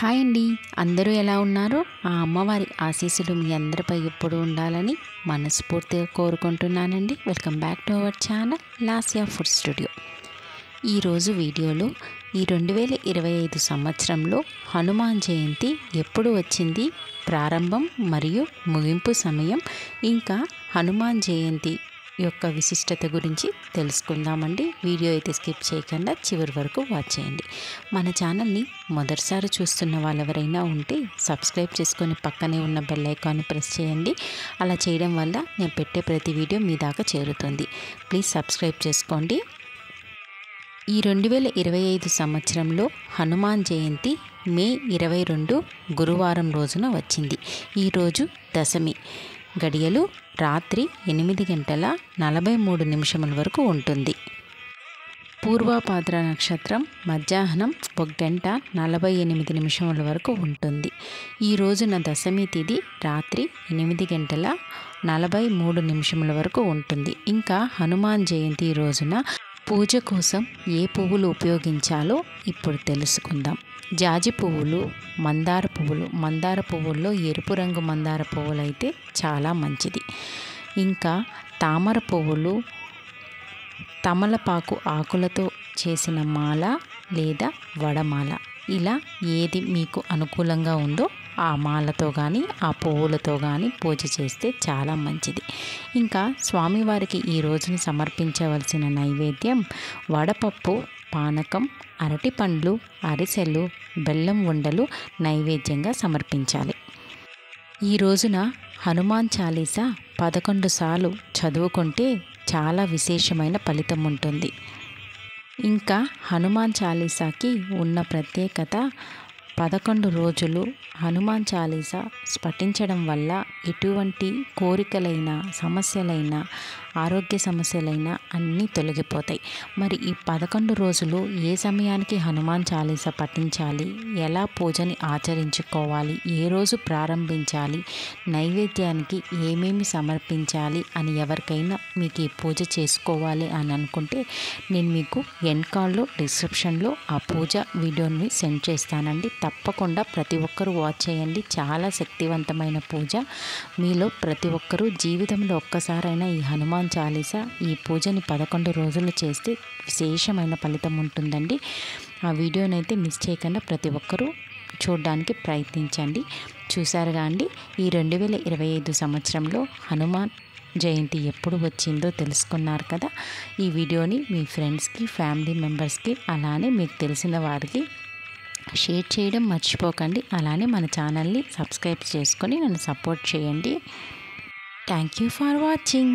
Hi అండి, అందరూ ఎలా ఉన్నారు? ఆ అమ్మవారి ఆశీస్సులు మీ అందరిపై ఎప్పుడు ఉండాలని మనస్ఫూర్తిగా కోరుకుంటున్నానండి. Welcome back to our channel Lasya food studio. ఈరోజు వీడియోలో ఈ 2025 సంవత్సరంలో హనుమాన్ జయంతి ఎప్పుడు వచ్చింది, ప్రారంభం మరియు ముగింపు సమయం, ఇంకా హనుమాన్ జయంతి యొక్క విశిష్టత గురించి తెలుసుకుందామండి. వీడియో అయితే స్కిప్ చేయకుండా చివరి వరకు వాచ్ చేయండి. మన ఛానల్ని మొదటిసారి చూస్తున్న వాళ్ళు ఎవరైనా ఉంటే సబ్స్క్రైబ్ చేసుకొని పక్కనే ఉన్న బెల్ ఐకాన్ని ప్రెస్ చేయండి. అలా చేయడం వల్ల నేను పెట్టే ప్రతి వీడియో మీ దాకా చేరుతుంది. ప్లీజ్ సబ్స్క్రైబ్ చేసుకోండి. ఈ 2025 సంవత్సరంలో హనుమాన్ జయంతి మే 22 గురువారం రోజున వచ్చింది. ఈరోజు దశమి. గడియలు రాత్రి 8:43 వరకు ఉంటుంది. పూర్వభాద్ర నక్షత్రం మధ్యాహ్నం 1:48 వరకు ఉంటుంది. ఈ రోజున దశమి తిథి రాత్రి 8:43 వరకు ఉంటుంది. ఇంకా హనుమాన్ జయంతి రోజున పూజ కోసం ఏ పువ్వులు ఉపయోగించాలో ఇప్పుడు తెలుసుకుందాం. జాజి పువ్వులు, మందార పువ్వుల్లో ఎరుపు రంగు మందార పువ్వులు అయితే చాలా మంచిది. ఇంకా తామర పువ్వులు, తమలపాకు ఆకులతో చేసిన మాల లేదా వడమాల, ఇలా ఏది మీకు అనుకూలంగా ఉందో ఆ మాలతో కానీ ఆ పువ్వులతో కానీ పూజ చేస్తే చాలా మంచిది. ఇంకా స్వామివారికి ఈ రోజున సమర్పించవలసిన నైవేద్యం వడపప్పు, పానకం, అరటిపండ్లు, అరిసెలు, బెల్లం ఉండలు నైవేద్యంగా సమర్పించాలి. ఈ రోజున హనుమాన్ చాలీసా 11 సార్లు చదువుకుంటే చాలా విశేషమైన ఫలితం ఉంటుంది. ఇంకా హనుమాన్ చాలీసాకి ఉన్న ప్రత్యేకత, 11 రోజులు హనుమాన్ చాలీసా పఠించడం వల్ల ఎటువంటి కోరికలైనా, సమస్యలైనా, ఆరోగ్య సమస్యలైనా అన్నీ తొలగిపోతాయి. మరి ఈ 11 రోజులు ఏ సమయానికి హనుమాన్ చాలీసా పఠించాలి, ఎలా పూజని ఆచరించుకోవాలి, ఏ రోజు ప్రారంభించాలి, నైవేద్యానికి ఏమేమి సమర్పించాలి అని ఎవరికైనా మీకు ఈ పూజ చేసుకోవాలి అని అనుకుంటే నేను మీకు ఎండ్ కార్డ్లో డిస్క్రిప్షన్లో ఆ పూజ వీడియోని సెండ్ చేస్తానండి. తప్పకుండా ప్రతి ఒక్కరూ వాచ్ చేయండి. చాలా శక్తివంతమైన పూజ. మీలో ప్రతి ఒక్కరూ జీవితంలో ఒక్కసారైనా ఈ హనుమాన్ చాలీసా ఈ పూజని 11 రోజులు చేస్తే విశేషమైన ఫలితం ఉంటుందండి. ఆ వీడియోనైతే మిస్ చేయకుండా ప్రతి ఒక్కరూ చూడడానికి ప్రయత్నించండి. చూసారుగా అండి, ఈ 2025 సంవత్సరంలో హనుమాన్ జయంతి ఎప్పుడు వచ్చిందో తెలుసుకున్నారు కదా. ఈ వీడియోని మీ ఫ్రెండ్స్కి, ఫ్యామిలీ మెంబర్స్కి, అలానే మీకు తెలిసిన వారికి షేర్ చేయడం మర్చిపోకండి. అలానే మన ఛానల్ని సబ్స్క్రైబ్ చేసుకొని నన్ను సపోర్ట్ చేయండి. Thank you for watching.